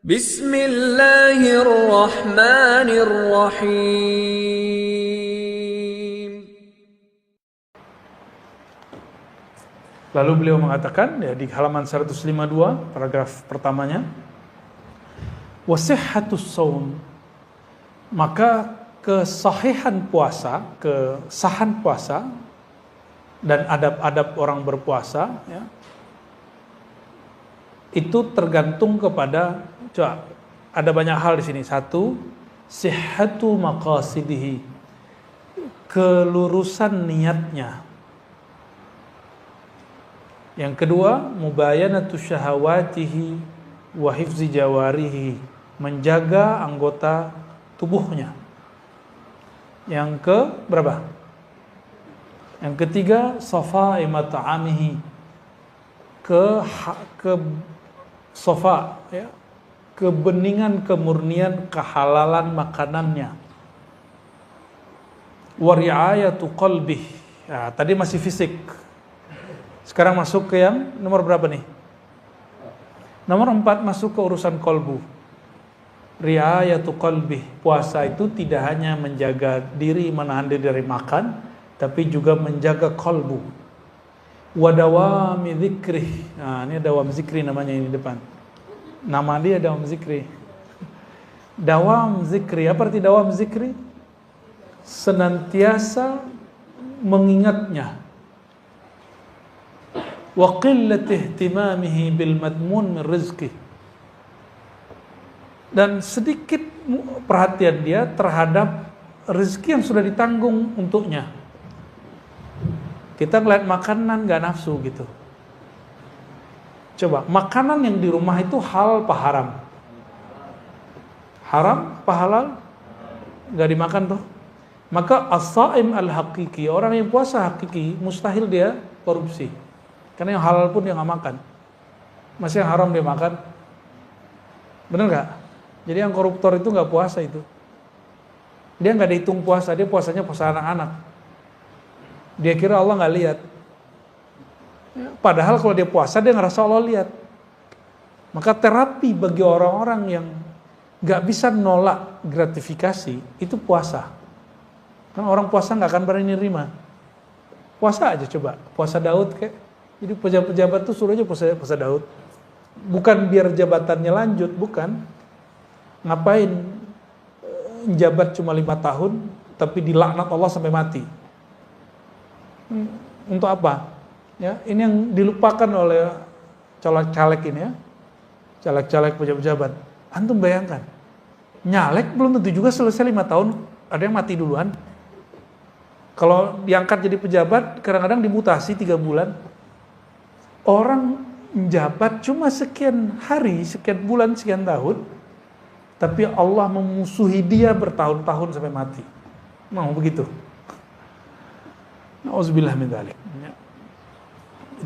Bismillahirrahmanirrahim. Lalu beliau mengatakan ya, di halaman 152 paragraf pertamanya, wasihhatus shaum, maka kesahihan puasa, kesahan puasa dan adab-adab orang berpuasa ya, itu tergantung kepada, coba, ada banyak hal di sini. Satu, sihhatu maqasidihi, kelurusan niatnya. Yang kedua, mubayanatu syahawatihi wa hifzi jawarihi, menjaga anggota tubuhnya. Yang ke berapa? Yang ketiga, safai mat'amihi, ke sofa ya, kebeningan, kemurnian, kehalalan makanannya. Wa ri'ayatu qalbih. Ya, tadi masih fisik. Sekarang masuk ke yang nomor berapa nih? Nomor 4, masuk ke urusan kolbu. Ri'ayatu qalbih. Puasa itu tidak hanya menjaga diri, menahan diri dari makan, tapi juga menjaga kolbu. Wadawami zikrih. Nah, ini dawam zikri namanya ini depan. Nama dia dawam zikri. Dawam zikri. Apa arti dawam zikri? Senantiasa mengingatnya. Wa qillati ihtimamihi bil madmun min rizqi. Dan sedikit perhatian dia terhadap rezeki yang sudah ditanggung untuknya. Kita ngeliat makanan gak nafsu gitu. Coba, makanan yang di rumah itu halal apa haram? Haram apa halal? Gak dimakan tuh. Maka as-saim al-haqiqi, orang yang puasa hakiki, mustahil dia korupsi. Karena yang halal pun dia gak makan. Masih yang haram dia makan. Bener gak? Jadi yang koruptor itu gak puasa itu. Dia gak dihitung puasa, dia puasanya puasa anak-anak. Dia kira Allah nggak lihat. Padahal kalau dia puasa dia ngerasa Allah lihat. Maka terapi bagi orang-orang yang nggak bisa nolak gratifikasi itu puasa. Kan orang puasa nggak akan berani nerima. Puasa aja coba. Puasa Daud kayak. Jadi pejabat-pejabat tuh suruh aja puasa Daud. Bukan biar jabatannya lanjut, bukan. Ngapain jabat cuma 5 tahun tapi dilaknat Allah sampai mati. Untuk apa? Ya, ini yang dilupakan oleh caleg-caleg ini ya. Caleg-caleg pejabat-pejabat. Antum bayangkan. Nyalek belum tentu juga selesai 5 tahun, ada yang mati duluan. Kalau diangkat jadi pejabat, kadang-kadang dimutasi 3 bulan. Orang menjabat cuma sekian hari, sekian bulan, sekian tahun, tapi Allah memusuhi dia bertahun-tahun sampai mati. Mau begitu? Nauzubillah min dzalik.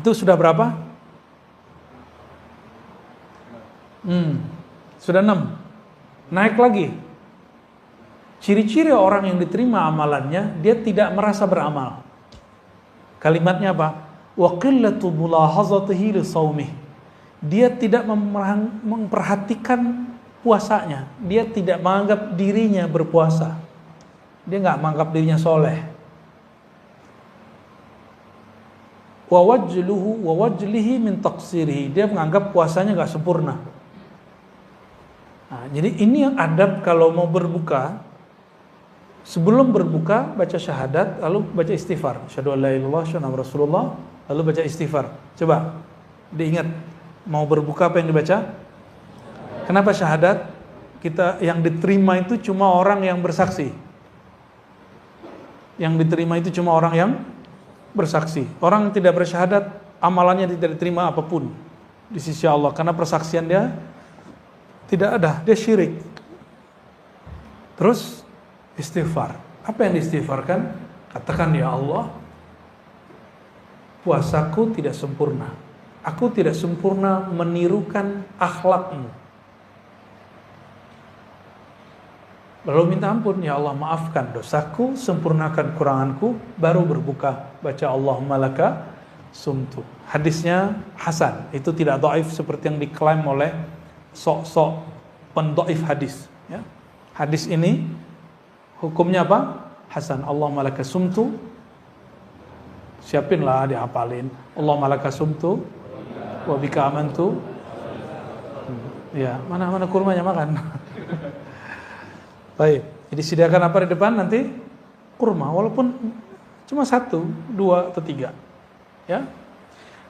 Itu sudah berapa? Sudah 6. Naik lagi. Ciri-ciri orang yang diterima amalannya, dia tidak merasa beramal. Kalimatnya apa? Wa qillatu mulahazatihi li shaumih. Dia tidak memperhatikan puasanya. Dia tidak menganggap dirinya berpuasa. Dia enggak menganggap dirinya soleh. Wa wajlihi min taqsirihi, dia menganggap puasanya enggak sempurna. Nah, jadi ini yang adab kalau mau berbuka. Sebelum berbuka baca syahadat, lalu baca istighfar. Asyhadu an la ilaha illallah, asyhadu anna Rasulullah, lalu baca istighfar. Coba diingat, mau berbuka apa yang dibaca? Kenapa syahadat? Kita yang diterima itu cuma orang yang bersaksi. Yang diterima itu cuma orang yang bersaksi. Orang yang tidak bersyahadat, amalannya tidak diterima apapun di sisi Allah, karena persaksian dia tidak ada, dia syirik. Terus istighfar. Apa yang diistighfarkan? Katakan, ya Allah, puasaku tidak sempurna. Aku tidak sempurna menirukan akhlakmu. Lalu minta ampun, ya Allah maafkan dosaku, sempurnakan kuranganku, baru berbuka. Baca Allahumma laka sumtu. Hadisnya hasan, itu tidak dhaif seperti yang diklaim oleh sok-sok pendhaif hadis, ya. Hadis ini hukumnya apa? Hasan. Allahumma laka sumtu, siapinlah dihafalin. Allahumma laka sumtu wa bika amantu. Ya, mana kurmanya makan. Baik, jadi sediakan apa di depan nanti? Kurma, walaupun cuma 1, 2, atau 3. Ya.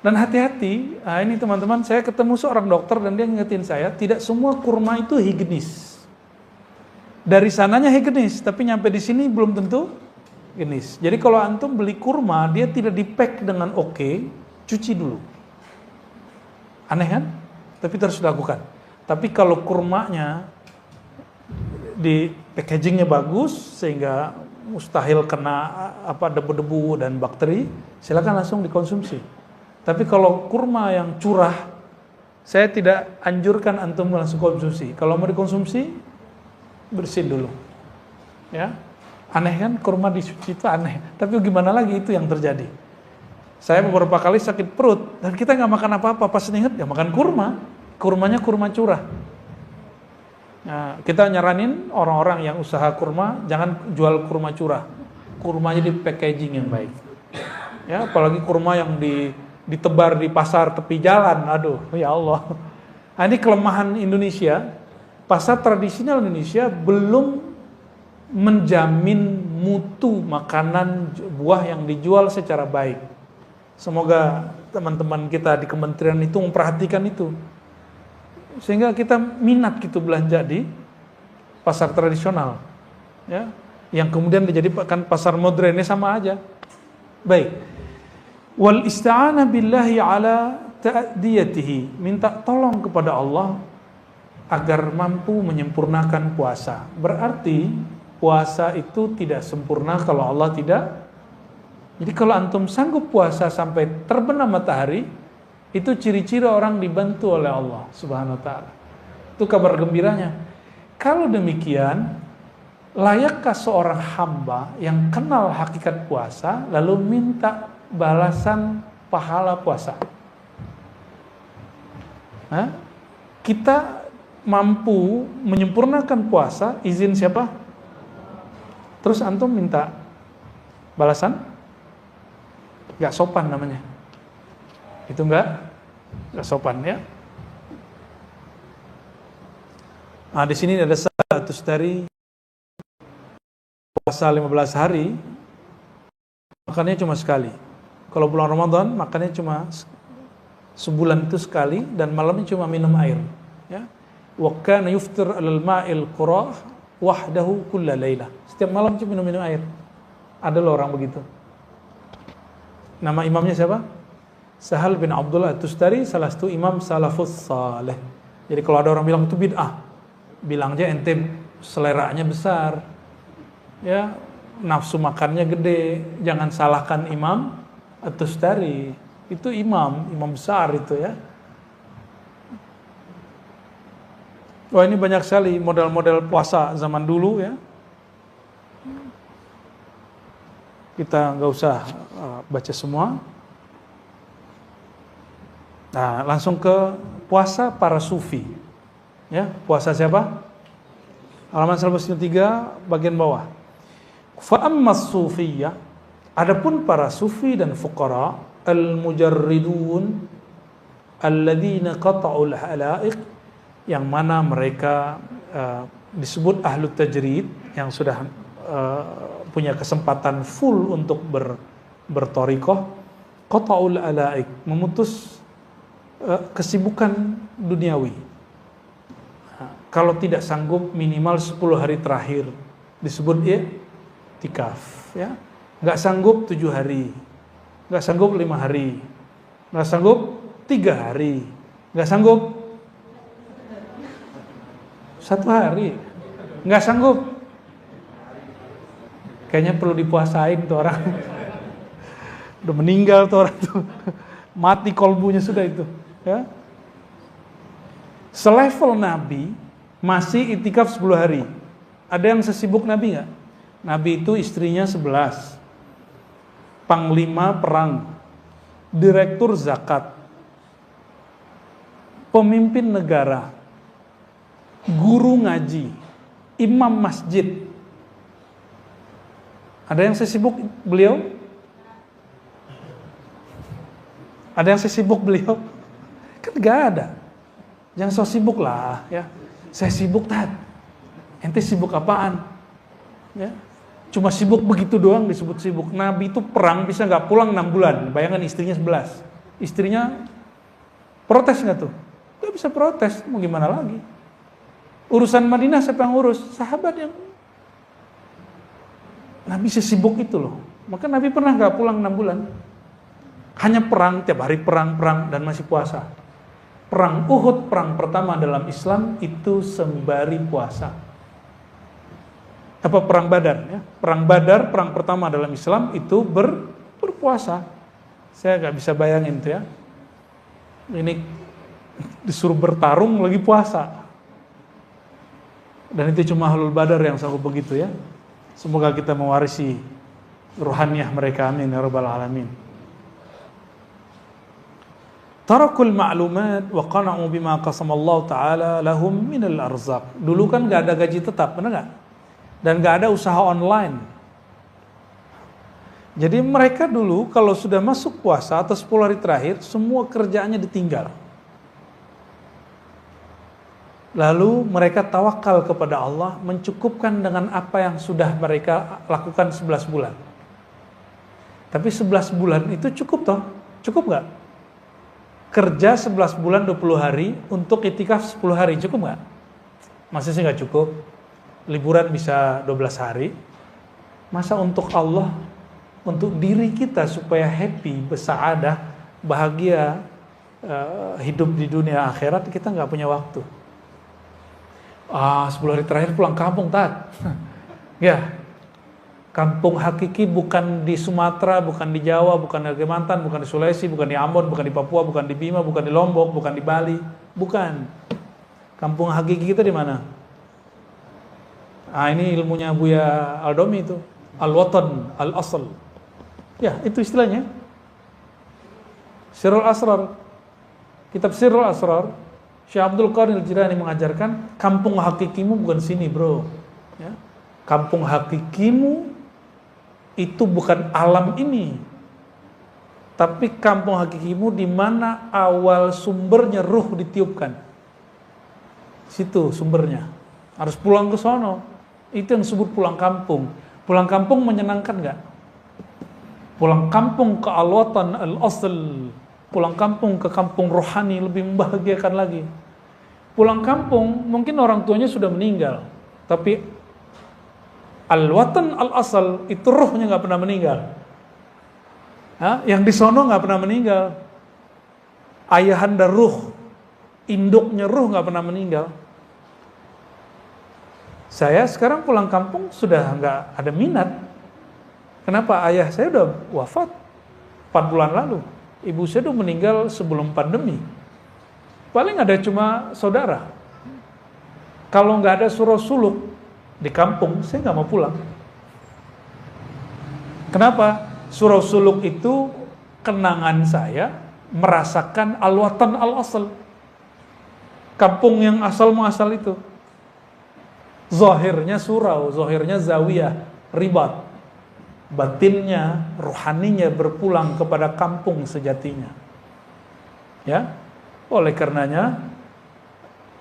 Dan hati-hati, nah ini teman-teman, saya ketemu seorang dokter dan dia ngingetin saya, tidak semua kurma itu higienis. Dari sananya higienis, tapi nyampe di sini belum tentu higienis. Jadi kalau antum beli kurma, dia tidak di-pack dengan oke, cuci dulu. Aneh kan? Tapi terus dilakukan. Tapi kalau kurmanya di packagingnya bagus sehingga mustahil kena debu-debu dan bakteri, silakan langsung dikonsumsi. Tapi kalau kurma yang curah, saya tidak anjurkan antum langsung konsumsi. Kalau mau dikonsumsi, bersihin dulu. Ya, aneh kan, kurma disuci itu aneh. Tapi gimana lagi, itu yang terjadi. Saya beberapa kali sakit perut dan kita nggak makan apa-apa, pas inget ya makan kurma. Kurmanya kurma curah. Nah, kita nyaranin orang-orang yang usaha kurma jangan jual kurma curah. Kurmanya di packaging yang baik. Ya, apalagi kurma yang ditebar di pasar tepi jalan. Aduh, ya Allah. Nah, ini kelemahan Indonesia. Pasar tradisional Indonesia belum menjamin mutu makanan buah yang dijual secara baik. Semoga teman-teman kita di kementerian itu memperhatikan itu. Sehingga kita minat gitu belanja di pasar tradisional, ya, yang kemudian dijadikan pasar modern, ini sama aja. Baik. Wal ista'ana billahi ala ta'diyatihi, minta tolong kepada Allah agar mampu menyempurnakan puasa. Berarti puasa itu tidak sempurna kalau Allah tidak. Jadi kalau antum sanggup puasa sampai terbenam matahari, itu ciri-ciri orang dibantu oleh Allah Subhanahu wa ta'ala. Itu kabar gembiranya. Kalau demikian, layakkah seorang hamba yang kenal hakikat puasa lalu minta balasan pahala puasa? Nah, kita mampu menyempurnakan puasa, izin siapa? Terus antum minta balasan? Gak sopan namanya. Itu enggak sopan, ya. Nah, di sini ada status dari puasa 15 hari, makannya cuma sekali. Kalau bulan Ramadan, makannya cuma sebulan itu sekali, dan malamnya cuma minum air. Ya. Wa kana yuftir 'alal ma'il qurah wahdahu kulla lailah. Setiap malam cuma minum air. Ada loh orang begitu. Nama imamnya siapa? Sahal bin Abdullah At-Tustari, salah satu imam salafus saleh. Jadi kalau ada orang bilang itu bid'ah, bilang aja ente seleranya besar, ya, nafsu makannya gede, jangan salahkan imam At-Tustari. Itu imam besar itu, ya. Wah, ini banyak sekali model-model puasa zaman dulu, ya. Kita nggak usah baca semua. Nah, langsung ke puasa para sufi. Ya, puasa siapa? Halaman 103 bagian bawah. Fa ammas sufiyah, adapun para sufi dan fuqara al-mujarridun alladzina qata'ul halaiq, yang mana mereka disebut ahlu tajrid, yang sudah punya kesempatan full untuk bertorikoh. Qata'ul halaiq, memutus kesibukan duniawi. Nah, kalau tidak sanggup minimal 10 hari terakhir disebut i'tikaf, ya. Nggak sanggup 7 hari, nggak sanggup 5 hari, nggak sanggup 3 hari, nggak sanggup 1 hari, nggak sanggup. Kayaknya perlu dipuasain tuh orang. Udah meninggal tuh orang tuh. Mati kolbunya sudah itu, ya. Selevel Nabi masih itikaf 10 hari. Ada yang sesibuk Nabi nggak? Nabi itu istrinya 11, panglima perang, direktur zakat, pemimpin negara, guru ngaji, imam masjid. Ada yang sesibuk beliau? Ada yang sesibuk beliau? Kan gak ada. Jangan so sibuk lah ya. Saya sibuk Tat. Ente sibuk apaan? Ya. Cuma sibuk begitu doang disebut sibuk. Nabi itu perang bisa gak pulang 6 bulan. Bayangkan istrinya 11. Istrinya protes gak tuh? Gak bisa protes, mau gimana lagi? Urusan Madinah siapa yang urus? Sahabat yang. Nabi sesibuk itu loh. Maka Nabi pernah gak pulang 6 bulan. Hanya perang, tiap hari perang dan masih puasa. Perang Uhud, perang pertama dalam Islam itu sembari puasa. Apa perang Badar ya? Perang Badar, perang pertama dalam Islam itu berpuasa. Saya gak bisa bayangin tuh ya. Ini disuruh bertarung lagi puasa. Dan itu cuma ahlul Badar yang sanggup begitu ya. Semoga kita mewarisi ruhaniyah mereka, amin ya rabbal alamin. Tarakul ma'lumat wa qana'u bima qasamallahu ta'ala lahum minal arzaq. Dulu kan gak ada gaji tetap, benar gak? Dan gak ada usaha online. Jadi mereka dulu kalau sudah masuk puasa atau 10 hari terakhir, semua kerjaannya ditinggal. Lalu mereka tawakal kepada Allah, mencukupkan dengan apa yang sudah mereka lakukan 11 bulan. Tapi 11 bulan itu cukup toh? Cukup gak? Kerja 11 bulan 20 hari untuk itikaf 10 hari, cukup gak? Masa sih gak cukup? Liburan bisa 12 hari. Masa untuk Allah, untuk diri kita supaya happy, bersaadah, bahagia, hidup di dunia akhirat, kita gak punya waktu. 10 hari terakhir pulang kampung, Tat. Ya, kampung hakiki bukan di Sumatera, bukan di Jawa, bukan di Kalimantan, bukan di Sulawesi, bukan di Ambon, bukan di Papua, bukan di Bima, bukan di Lombok, bukan di Bali. Bukan. Kampung hakiki kita di mana? Ini ilmunya Buya Aldomi itu. Al-Watan, Al-Asl. Ya, itu istilahnya. Sirrul Asrar. Kitab Sirrul Asrar. Syekh Abdul Qadir Al-Jilani mengajarkan, kampung hakikimu bukan sini, bro. Ya. Kampung hakikimu itu bukan alam ini, tapi kampung hakikimu di mana awal sumbernya ruh ditiupkan. Situ sumbernya. Harus pulang ke sono. Itu yang disebut pulang kampung. Pulang kampung menyenangkan nggak? Pulang kampung ke al-watan al-asl. Pulang kampung ke kampung rohani lebih membahagiakan lagi. Pulang kampung mungkin orang tuanya sudah meninggal, tapi al-watan al-asal itu ruhnya gak pernah meninggal. Yang di sono gak pernah meninggal. Ayahanda ruh, induknya ruh gak pernah meninggal. Saya sekarang pulang kampung sudah gak ada minat. Kenapa? Ayah saya udah wafat 4 bulan lalu. Ibu saya udah meninggal sebelum pandemi. Paling ada cuma saudara. Kalau gak ada surau suluk di kampung, saya nggak mau pulang. Kenapa? Surau Suluk itu kenangan saya merasakan al-watan al-asal. Kampung yang asal muasal itu. Zahirnya surau, zahirnya zawiyah, ribat. Batinnya, rohaninya berpulang kepada kampung sejatinya. Ya, oleh karenanya,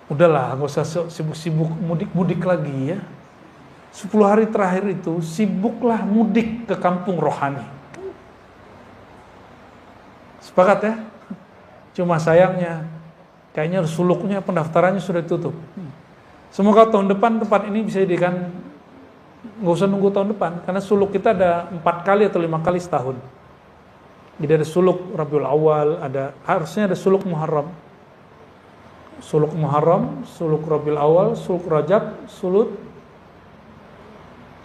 udahlah, nggak usah sibuk-sibuk mudik-mudik lagi ya. 10 hari terakhir itu sibuklah mudik ke kampung rohani. Sepakat ya? Cuma sayangnya kayaknya suluknya pendaftarannya sudah tutup. Semoga tahun depan tempat ini bisa dijadikan, nggak usah nunggu tahun depan, karena suluk kita ada 4 kali atau 5 kali setahun. Jadi ada suluk Rabiul Awal, harusnya ada suluk Muharram. Suluk Muharram, suluk Rabiul Awal, suluk Rajab, suluk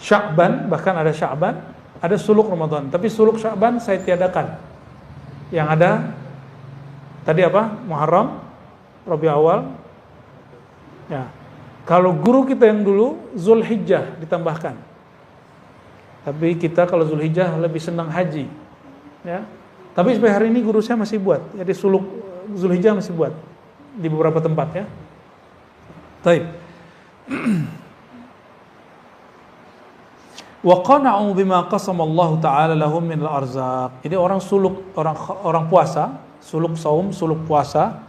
Sya'ban, bahkan ada Sya'ban, ada suluk Ramadan. Tapi suluk Sya'ban saya tiadakan. Yang ada tadi apa? Muharram, Rabiul Awal. Ya. Kalau guru kita yang dulu Zulhijjah ditambahkan. Tapi kita kalau Zulhijjah lebih senang haji. Ya. Tapi sampai hari ini guru saya masih buat. Jadi suluk Zulhijjah masih buat di beberapa tempat ya. Baik. Wa qana'u bima qasama Allah taala lahum min al-arzaq. Jadi orang puasa, suluk saum, suluk puasa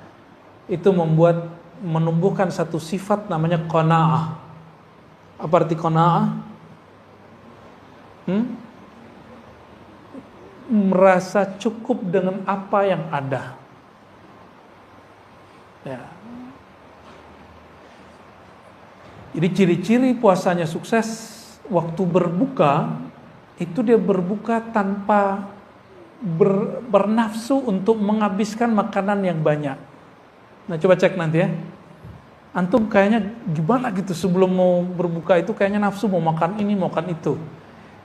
itu menumbuhkan satu sifat namanya qanaah. Apa arti qanaah? Merasa cukup dengan apa yang ada. Ya. Jadi ciri-ciri puasanya sukses, waktu berbuka itu dia berbuka tanpa bernafsu untuk menghabiskan makanan yang banyak. Nah coba cek nanti ya. Antum kayaknya gimana gitu sebelum mau berbuka itu kayaknya nafsu mau makan ini, mau makan itu.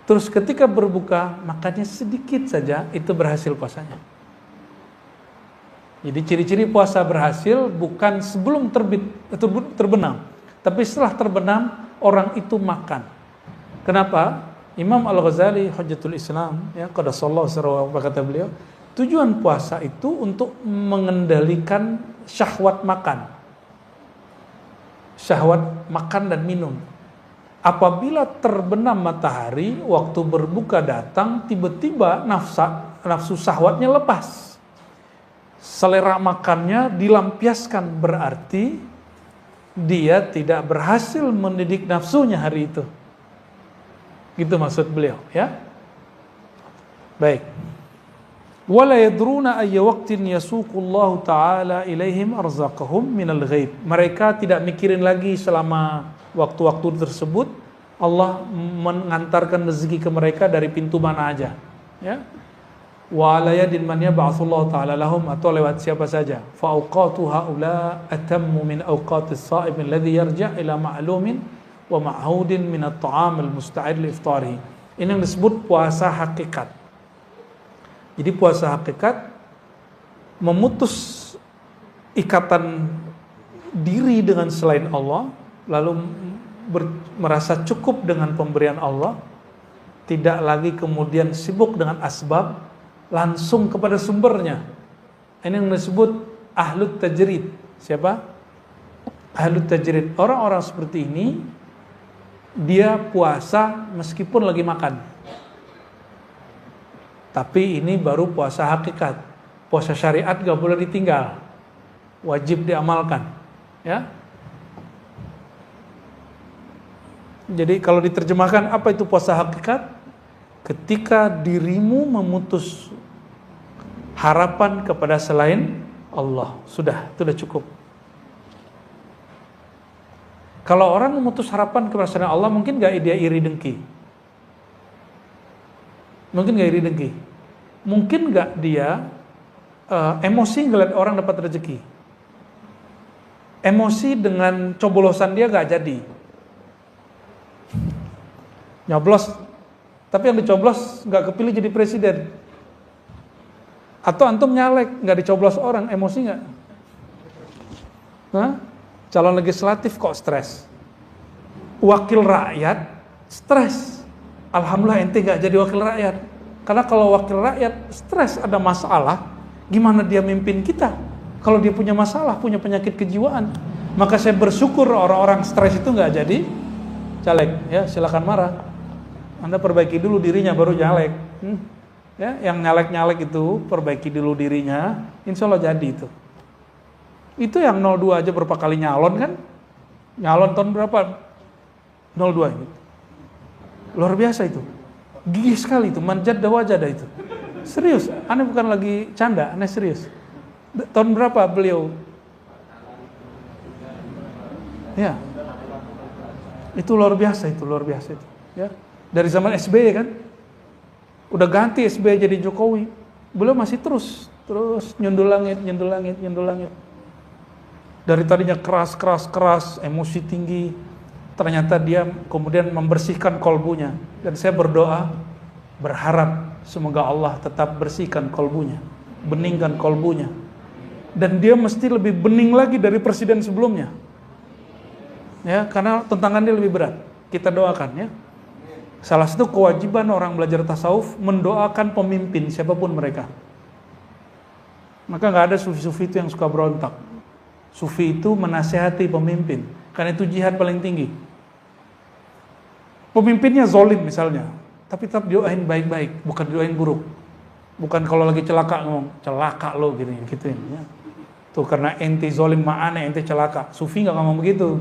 Terus ketika berbuka makannya sedikit saja, itu berhasil puasanya. Jadi ciri-ciri puasa berhasil bukan sebelum terbit atau terbenam, tapi setelah terbenam orang itu makan. Kenapa? Imam Al-Ghazali Hujjatul Islam, ya, qaddasallahu sirrahu, kata beliau, tujuan puasa itu untuk mengendalikan syahwat makan. Syahwat makan dan minum. Apabila terbenam matahari, waktu berbuka datang, tiba-tiba nafsu syahwatnya lepas. Selera makannya dilampiaskan, berarti dia tidak berhasil mendidik nafsunya hari itu. Gitu maksud beliau, ya. Baik. Wala yadruna ayya waqtin yasuqullahu ta'ala ilaihim arzaqahum minal ghaib. Mereka tidak mikirin lagi selama waktu-waktu tersebut Allah mengantarkan rezeki ke mereka dari pintu mana aja, ya. Wa ala yadin man yab'atsullahu ta'ala lahum, atau lewat siapa saja. Fa awqatu haula atammu min awqatis sha'im alladhi yarja' ila ma'lumin wa ma'hudin min at-ta'am al-musta'id li iftarihi. Ini yang disebut puasa hakikat. Jadi puasa hakikat memutus ikatan diri dengan selain Allah, lalu merasa cukup dengan pemberian Allah, tidak lagi kemudian sibuk dengan asbab, langsung kepada sumbernya. Ini yang disebut ahlut tajrid. Siapa? Ahlut tajrid. Orang-orang seperti ini dia puasa meskipun lagi makan. Tapi ini baru puasa hakikat. Puasa syariat gak boleh ditinggal, wajib diamalkan, ya. Jadi kalau diterjemahkan apa itu puasa hakikat? Ketika dirimu memutus harapan kepada selain Allah, sudah cukup. Kalau orang memutus harapan kepada selain Allah, mungkin gak dia iri dengki? Mungkin gak iri dengki? Mungkin gak dia emosi ngeliat orang dapat rezeki? Emosi dengan coblosan dia gak jadi? Nyoblos, tapi yang dicoblos gak kepilih jadi presiden. Atau antum nyalek, gak dicoblos orang, emosi gak? Calon legislatif kok stres? Wakil rakyat stres. Alhamdulillah ente gak jadi wakil rakyat. Karena kalau wakil rakyat stres, ada masalah, gimana dia mimpin kita? Kalau dia punya masalah, punya penyakit kejiwaan. Maka saya bersyukur orang-orang stres itu gak jadi caleg. Ya, silakan marah. Anda perbaiki dulu dirinya baru nyalek. Ya, yang nyalek-nyalek itu perbaiki dulu dirinya, insya Allah jadi itu. Itu yang 02 aja berapa kali nyalon kan? Nyalon tahun berapa? 02 gitu. Luar biasa itu. Gigih sekali itu, manjadda wajada itu. Serius, aneh bukan lagi canda, aneh serius. Tahun berapa beliau? Ya. Itu luar biasa itu. Ya. Dari zaman SBY kan? Udah ganti SBY jadi Jokowi. Beliau masih terus nyundul langit. Dari tadinya keras, emosi tinggi, ternyata dia kemudian membersihkan kolbunya. Dan saya berdoa, berharap semoga Allah tetap bersihkan kolbunya, beningkan kolbunya. Dan dia mesti lebih bening lagi dari presiden sebelumnya. Ya, karena tantangannya lebih berat. Kita doakan ya. Salah satu kewajiban orang belajar tasawuf mendoakan pemimpin siapapun mereka. Maka nggak ada sufi-sufi itu yang suka berontak. Sufi itu menasehati pemimpin. Karena itu jihad paling tinggi. Pemimpinnya zolim misalnya, tapi tetap doain baik-baik, bukan doain buruk. Bukan kalau lagi celaka ngomong, celaka lo gituin. Ya. Tuh karena ente zolim ma'ana, ente celaka. Sufi nggak ngomong begitu.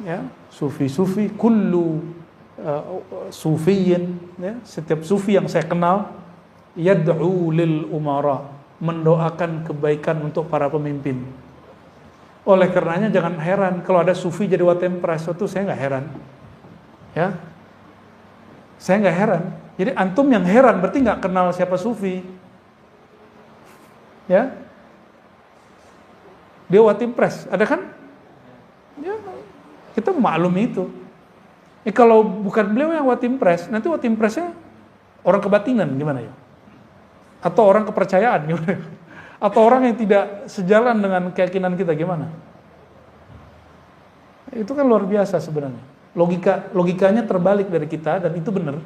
Ya, sufi kullu sufiyin, ya, setiap sufi yang saya kenal yad'u lil umara, mendoakan kebaikan untuk para pemimpin. Oleh karenanya jangan heran kalau ada sufi jadi watempres, itu saya nggak heran. Ya, saya nggak heran. Jadi antum yang heran berarti nggak kenal siapa sufi. Ya, dia watempres, ada kan? Ya, kita maklumi itu. Kalau bukan beliau yang watempres, nanti watempresnya orang kebatinan gimana ya? Atau orang kepercayaan gimana? Atau orang yang tidak sejalan dengan keyakinan kita gimana? Itu kan luar biasa sebenarnya. Logikanya terbalik dari kita dan itu benar.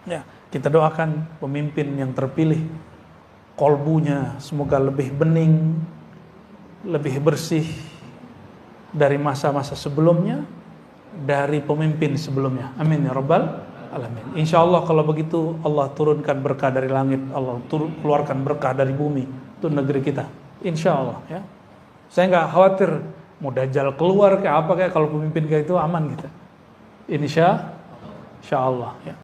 Ya, kita doakan pemimpin yang terpilih, kolbunya semoga lebih bening, lebih bersih dari masa-masa sebelumnya, dari pemimpin sebelumnya. Amin ya rabbal alamin. Insya Allah kalau begitu Allah turunkan berkah dari langit, Allah keluarkan berkah dari bumi untuk negeri kita. Insya Allah ya. Saya nggak khawatir mau dajjal keluar kayak apa kayak kalau pemimpin kayak itu aman kita. Insya Allah ya.